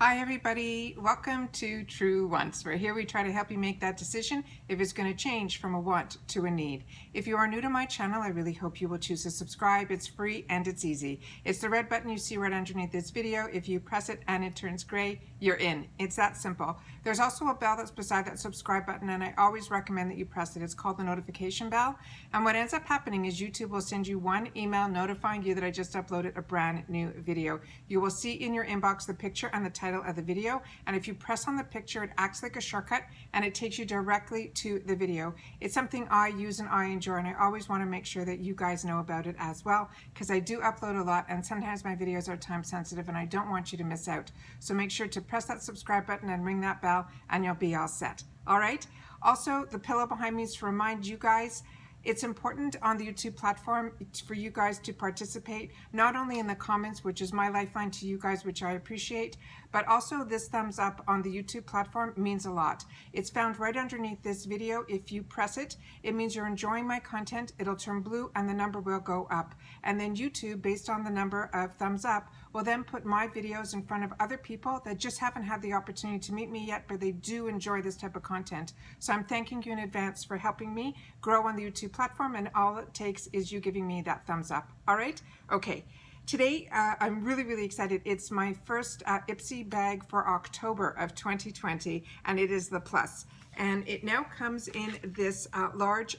Hi everybody, welcome to True Wants, where here we try to help you make that decision if it's going to change from a want to a need. If you are new to my channel, I really hope you will choose to subscribe. It's free and it's easy. It's the red button you see right underneath this video. If you press it and it turns gray, you're in. It's that simple. There's also a bell that's beside that subscribe button, and I always recommend that you press it. It's called the notification bell. And what ends up happening is YouTube will send you one email notifying you that I just uploaded a brand new video. You will see in your inbox the picture and the title of the video, and if you press on the picture, it acts like a shortcut and it takes you directly to the video. It's something I use and I enjoy, and I always want to make sure that you guys know about it as well, because I do upload a lot and sometimes my videos are time sensitive and I don't want you to miss out. So make sure to press that subscribe button and ring that bell and you'll be all set. All right. Also, the pillow behind me is to remind you guys it's important on the YouTube platform for you guys to participate, not only in the comments, which is my lifeline to you guys, which I appreciate, but also this thumbs up on the YouTube platform means a lot. It's found right underneath this video. If you press it, it means you're enjoying my content. It'll turn blue and the number will go up. And then YouTube, based on the number of thumbs up, will then put my videos in front of other people that just haven't had the opportunity to meet me yet, but they do enjoy this type of content. So I'm thanking you in advance for helping me grow on the YouTube platform, and all it takes is you giving me that thumbs up. All right? Okay. Today, I'm really excited. It's my first IPSY bag for October of 2020, and it is the Plus. And it now comes in this large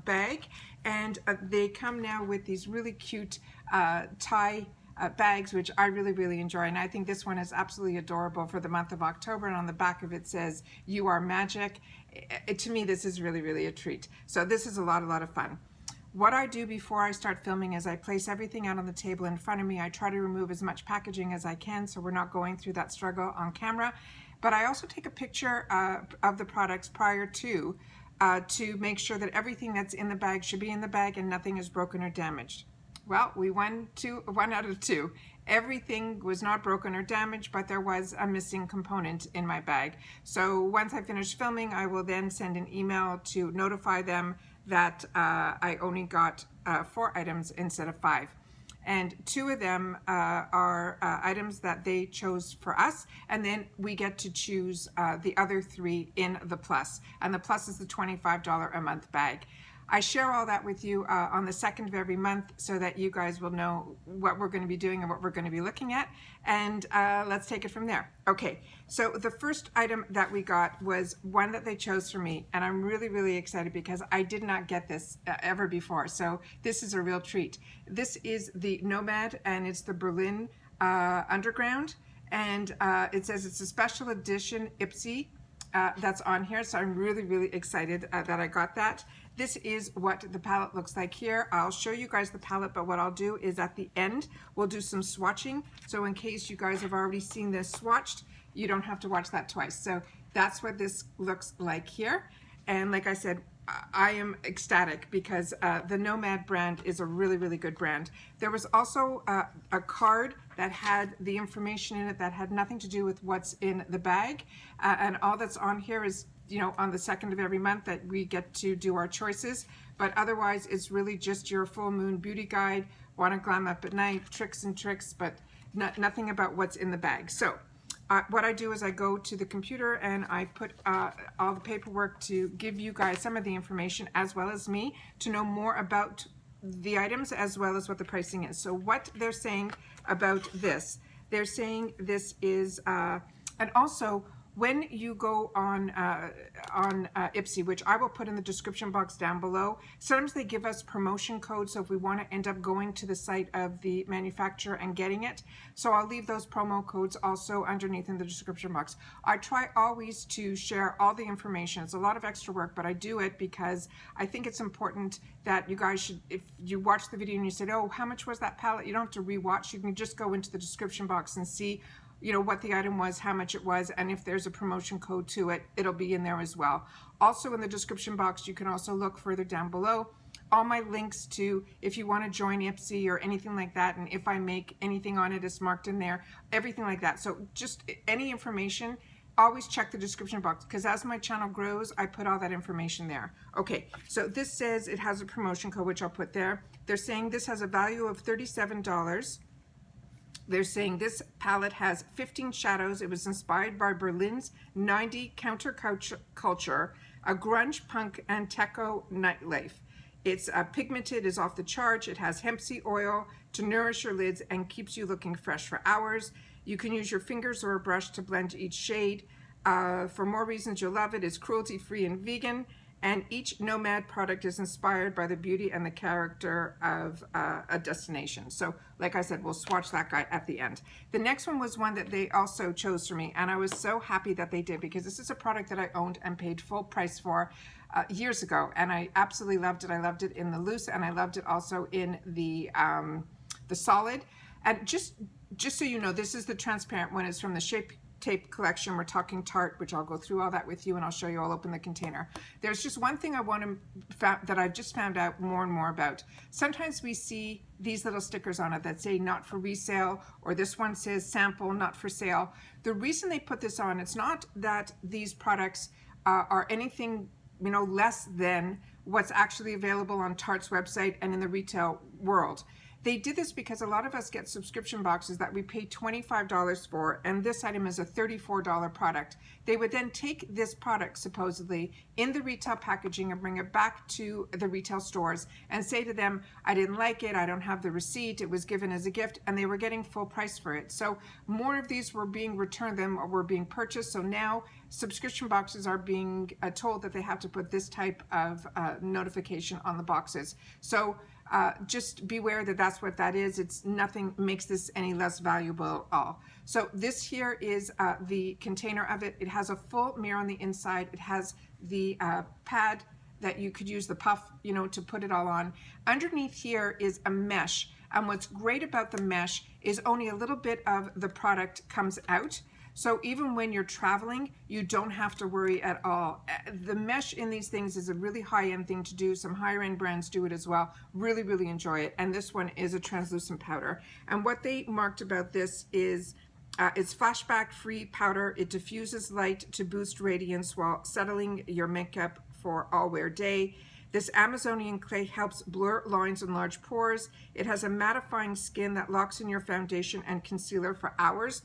bag, and they come now with these really cute tie bags, which I really enjoy, and I think this one is absolutely adorable for the month of October, and on the back of it says, "You are magic." To me, this is really a treat. So this is a lot of fun. What I do before I start filming is I place everything out on the table in front of me. I try to remove as much packaging as I can so we're not going through that struggle on camera. But I also take a picture of the products prior to make sure that everything that's in the bag should be in the bag and nothing is broken or damaged. Well, we won one out of two. Everything was not broken or damaged, but there was a missing component in my bag. So once I finish filming, I will then send an email to notify them that I only got 4 items instead of 5. And 2 of them are items that they chose for us, and then we get to choose the other 3 in the Plus. And the Plus is the $25 a month bag. I share all that with you on the 2nd of every month so that you guys will know what we're going to be doing and what we're going to be looking at. And let's take it from there. Okay, so the first item that we got was one that they chose for me, and I'm really excited because I did not get this ever before. So this is a real treat. This is the NOMAD, and it's the Berlin Underground, and it says it's a special edition IPSY that's on here, so I'm really excited that I got that. This is what the palette looks like here. I'll show you guys the palette, but what I'll do is at the end, we'll do some swatching. So in case you guys have already seen this swatched, you don't have to watch that twice. So that's what this looks like here. And like I said, I am ecstatic because the NOMAD brand is a really good brand. There was also a card that had the information in it that had nothing to do with what's in the bag. And all that's on here is, you know, on the 2nd of every month that we get to do our choices. But otherwise, it's really just your full moon beauty guide, want to glam up at night, tricks and tricks, but nothing about what's in the bag. So what I do is I go to the computer and I put all the paperwork to give you guys some of the information as well as me to know more about the items as well as what the pricing is. So what they're saying about this, they're saying this is, and also when you go on IPSY, which I will put in the description box down below, sometimes they give us promotion codes, so if we want to end up going to the site of the manufacturer and getting it. So I'll leave those promo codes also underneath in the description box. I try always to share all the information. It's a lot of extra work, but I do it because I think it's important that you guys should, if you watch the video and you said, oh, how much was that palette? You don't have to rewatch. You can just go into the description box and see, you know, what the item was, how much it was, and if there's a promotion code to it, it'll be in there as well. Also in the description box, you can also look further down below all my links to if you want to join IPSY or anything like that, and if I make anything on it is marked in there, everything like that. So just any information, always check the description box, because as my channel grows, I put all that information there. Okay, so this says it has a promotion code, which I'll put there. They're saying this has a value of $37. They're saying this palette has 15 shadows. It was inspired by Berlin's 90 counterculture, a grunge, punk, and techno nightlife. It's pigmented, is off the charts. It has hemp seed oil to nourish your lids and keeps you looking fresh for hours. You can use your fingers or a brush to blend each shade. For more reasons you'll love it, it's cruelty-free and vegan. And each NOMAD product is inspired by the beauty and the character of a destination. So like I said, we'll swatch that guy at the end. The next one was one that they also chose for me, and I was so happy that they did, because this is a product that I owned and paid full price for years ago, and I absolutely loved it. I loved it in the loose, and I loved it also in the solid. And just so you know, this is the transparent one. It's from the Shape Tape collection. We're talking Tarte, which I'll go through all that with you, and I'll show you. I'll open the container. There's just one thing I want to that I've just found out more and more about. Sometimes we see these little stickers on it that say not for resale, or this one says sample, not for sale. The reason they put this on, it's not that these products are anything, you know, less than what's actually available on Tarte's website and in the retail world. They did this because a lot of us get subscription boxes that we pay $25 for, and this item is a $34 product. They would then take this product, supposedly, in the retail packaging and bring it back to the retail stores and say to them, I didn't like it, I don't have the receipt, it was given as a gift, and they were getting full price for it. So more of these were being returned them or were being purchased. So now subscription boxes are being told that they have to put this type of notification on the boxes. So just beware that that's what that is. It's nothing makes this any less valuable at all. So this here is the container of it. It has a full mirror on the inside. It has the pad that you could use, the puff, you know, to put it all on. Underneath here is a mesh. And what's great about the mesh is only a little bit of the product comes out. So even when you're traveling, you don't have to worry at all. The mesh in these things is a really high-end thing to do. Some higher-end brands do it as well. Really, really enjoy it. And this one is a translucent powder. And what they marked about this is it's flashback-free powder. It diffuses light to boost radiance while settling your makeup for all-wear day. This Amazonian clay helps blur lines and large pores. It has a mattifying skin that locks in your foundation and concealer for hours.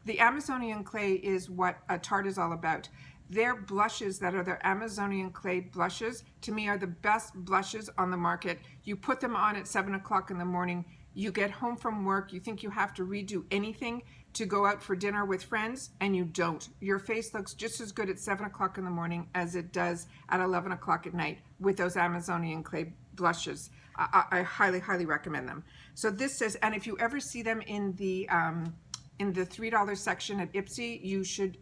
The Amazonian clay is what Tarte is all about. Their blushes that are their Amazonian clay blushes, to me, are the best blushes on the market. You put them on at 7 o'clock in the morning, you get home from work, you think you have to redo anything to go out for dinner with friends, and you don't. Your face looks just as good at 7 o'clock in the morning as it does at 11 o'clock at night with those Amazonian clay blushes. I highly, highly recommend them. So this says, and if you ever see them in the $3 section at IPSY, you should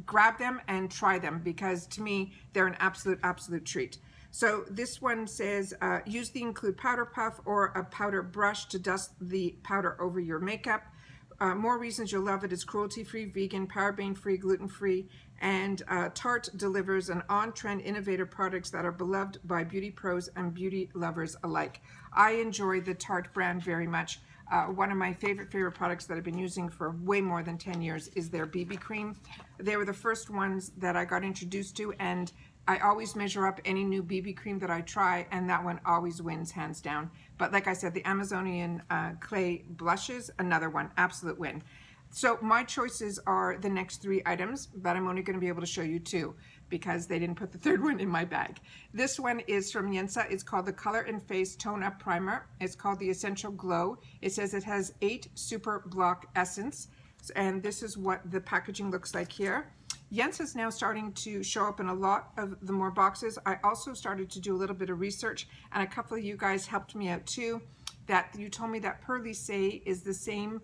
grab them and try them, because to me, they're an absolute treat. So this one says, use the include powder puff or a powder brush to dust the powder over your makeup. More reasons you'll love it. It's cruelty-free, vegan, paraben-free, gluten-free, and Tarte delivers an on-trend innovative products that are beloved by beauty pros and beauty lovers alike. I enjoy the Tarte brand very much. One of my favorite products that I've been using for way more than 10 years is their BB cream. They were the first ones that I got introduced to, and I always measure up any new BB cream that I try, and that one always wins hands down. But like I said, the Amazonian clay blushes, another one, absolute win. So my choices are the next 3 items, but I'm only going to be able to show you 2 because they didn't put the 3rd one in my bag. This one is from YENSA. It's called the Color and Face Tone Up Primer. It's called the Essential Glow. It says it has 8 Super Block Essence, and this is what the packaging looks like here. YENSA is now starting to show up in a lot of the more boxes. I also started to do a little bit of research, and a couple of you guys helped me out too, that you told me that Perlissé is the same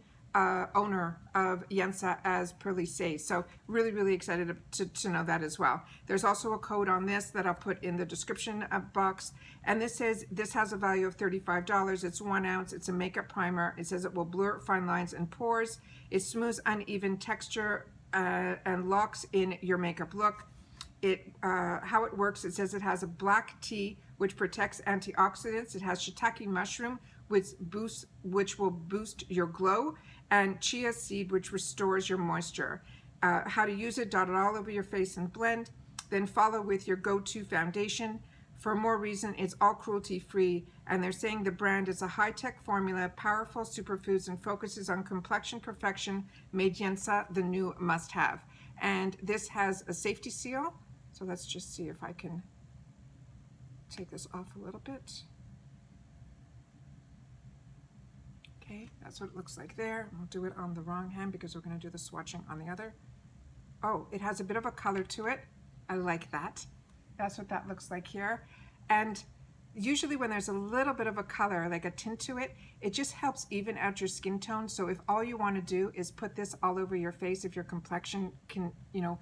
owner of YENSA as Perlissé. So really, really excited to know that as well. There's also a code on this that I'll put in the description box. And this says this has a value of $35. It's 1 ounce. It's a makeup primer. It says it will blur fine lines and pores. It smooths uneven texture and locks in your makeup look. How it works, it says it has a black tea which protects antioxidants. It has shiitake mushroom which will boost your glow, and chia seed which restores your moisture. How to use it: dot it all over your face and blend. Then follow with your go-to foundation. For more reason, it's all cruelty-free, and they're saying the brand is a high-tech formula, powerful superfoods, and focuses on complexion perfection, made YENSA the new must-have. And this has a safety seal, so let's just see if I can take this off a little bit. Okay, that's what it looks like there. We'll do it on the wrong hand because we're going to do the swatching on the other. Oh, it has a bit of a color to it. I like that. That's what that looks like here. And usually when there's a little bit of a color, like a tint to it, it just helps even out your skin tone. So if all you want to do is put this all over your face, if your complexion can, you know,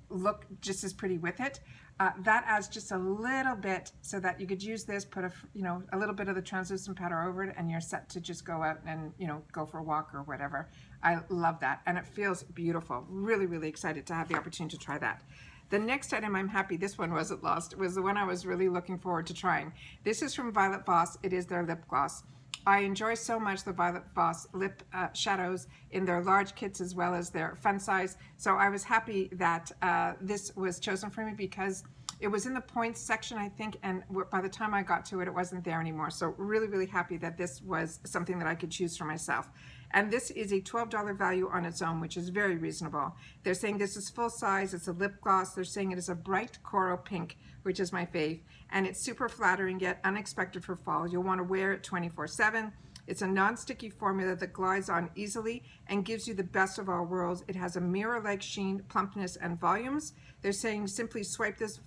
look just as pretty with it, that adds just a little bit so that you could use this, put a, you know, a little bit of the translucent powder over it, and you're set to just go out and, you know, go for a walk or whatever. I love that, and it feels beautiful. Really, really excited to have the opportunity to try that. The next item, I'm happy this one wasn't lost, was the one I was really looking forward to trying. This is from Violet Voss. It is their lip gloss. I enjoy so much the Violet Voss lip shadows in their large kits as well as their fun size. So I was happy that this was chosen for me because it was in the points section, I think, and by the time I got to it, it wasn't there anymore. So really, really happy that this was something that I could choose for myself. And this is a $12 value on its own, which is very reasonable. They're saying this is full size, it's a lip gloss. They're saying it is a bright coral pink, which is my fave. And it's super flattering yet unexpected for fall. You'll want to wear it 24/7. It's a non-sticky formula that glides on easily and gives you the best of all worlds. It has a mirror-like sheen, plumpness, and volumes. They're saying simply swipe this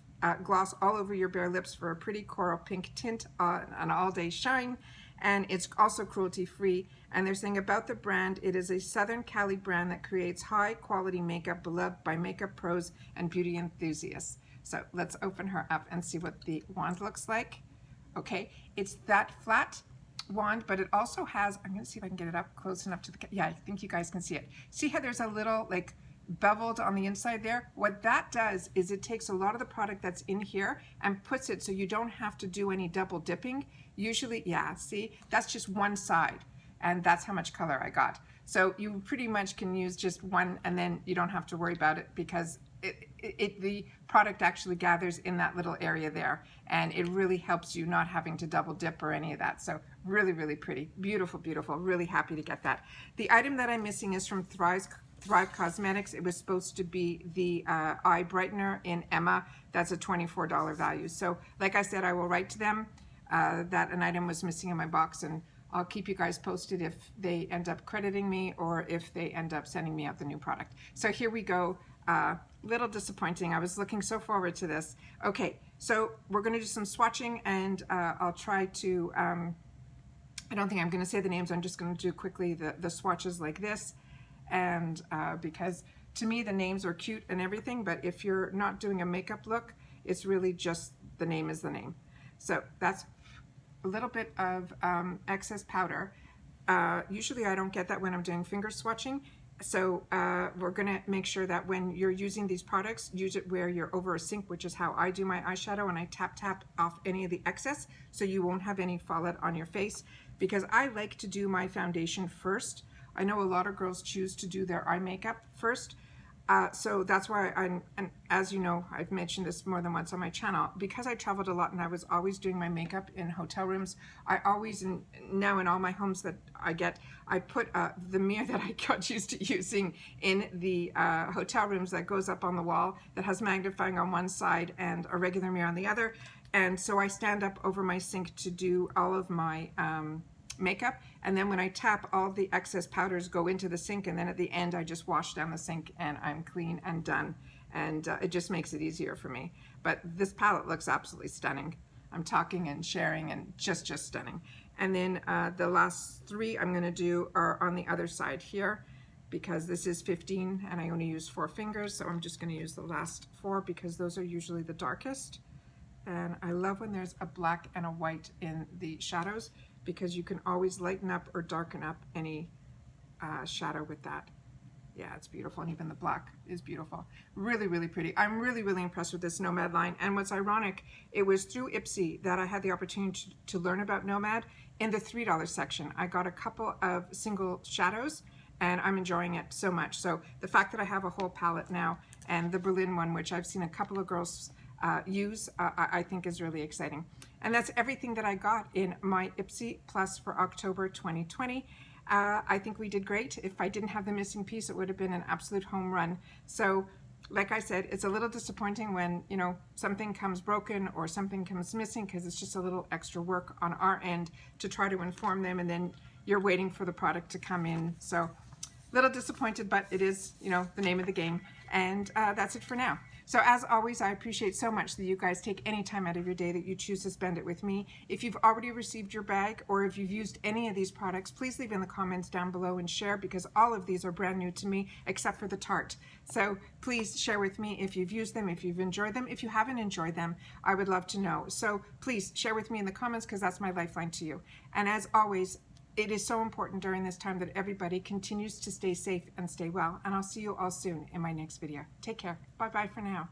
gloss all over your bare lips for a pretty coral pink tint, an all-day shine. And it's also cruelty-free. And they're saying about the brand, it is a Southern Cali brand that creates high-quality makeup beloved by makeup pros and beauty enthusiasts. So let's open her up and see what the wand looks like. Okay, it's that flat wand, but it also has, I'm going to see if I can get it up close enough to the, yeah, I think you guys can see it. See how there's a little like beveled on the inside there? What that does is it takes a lot of the product that's in here and puts it so you don't have to do any double dipping. Usually, yeah, see, that's just one side, and that's how much color I got. So you pretty much can use just one, and then you don't have to worry about it because the product actually gathers in that little area there, and it really helps you not having to double dip or any of that. So really, really pretty. Beautiful, beautiful. Really happy to get that. The item that I'm missing is from Thrive Causemetics. It was supposed to be the eye brightener in Emma. That's a $24 value. So like I said, I will write to them that an item was missing in my box, and I'll keep you guys posted if they end up crediting me or if they end up sending me out the new product. So here we go. Little disappointing. I was looking so forward to this. Okay, so we're going to do some swatching, and I'll try to, I don't think I'm going to say the names. I'm just going to do quickly the swatches like this. And because to me the names are cute and everything, but if you're not doing a makeup look, it's really just the name is the name. So that's a little bit of excess powder. Usually I don't get that when I'm doing finger swatching. So we're gonna make sure that when you're using these products, use it where you're over a sink, which is how I do my eyeshadow, and I tap off any of the excess so you won't have any fallout on your face, because I like to do my foundation first. I know a lot of girls choose to do their eye makeup first. So that's why and as you know, I've mentioned this more than once on my channel, because I traveled a lot and I was always doing my makeup in hotel rooms. I always, now in all my homes that I get, I put the mirror that I got used to using in the hotel rooms that goes up on the wall that has magnifying on one side and a regular mirror on the other. And so I stand up over my sink to do all of my makeup, and then when I tap, all the excess powders go into the sink, and then at the end I just wash down the sink and I'm clean and done, and it just makes it easier for me. But this palette looks absolutely stunning. I'm talking and sharing, and just stunning. And then the last three I'm going to do are on the other side here, because this is 15 and I only use 4 fingers, so I'm just going to use the last 4 because those are usually the darkest. And I love when there's a black and a white in the shadows, because you can always lighten up or darken up any shadow with that. Yeah, it's beautiful, and even the black is beautiful. Really, really pretty. I'm really, really impressed with this NOMAD line, and what's ironic, it was through IPSY that I had the opportunity to learn about NOMAD in the $3 section. I got a couple of single shadows, and I'm enjoying it so much. So the fact that I have a whole palette now, and the Berlin one, which I've seen a couple of girls use, I think is really exciting. And that's everything that I got in my IPSY Plus for October 2020. I think we did great. If I didn't have the missing piece, it would have been an absolute home run. So like I said, it's a little disappointing when, you know, something comes broken or something comes missing, because it's just a little extra work on our end to try to inform them, and then you're waiting for the product to come in. So a little disappointed, but it is, you know, the name of the game. And that's it for now. So as always, I appreciate so much that you guys take any time out of your day that you choose to spend it with me. If you've already received your bag, or if you've used any of these products, please leave in the comments down below and share, because all of these are brand new to me except for the Tarte. So please share with me if you've used them, if you've enjoyed them. If you haven't enjoyed them, I would love to know. So please share with me in the comments, because that's my lifeline to you. And as always, it is so important during this time that everybody continues to stay safe and stay well. And I'll see you all soon in my next video. Take care. Bye-bye for now.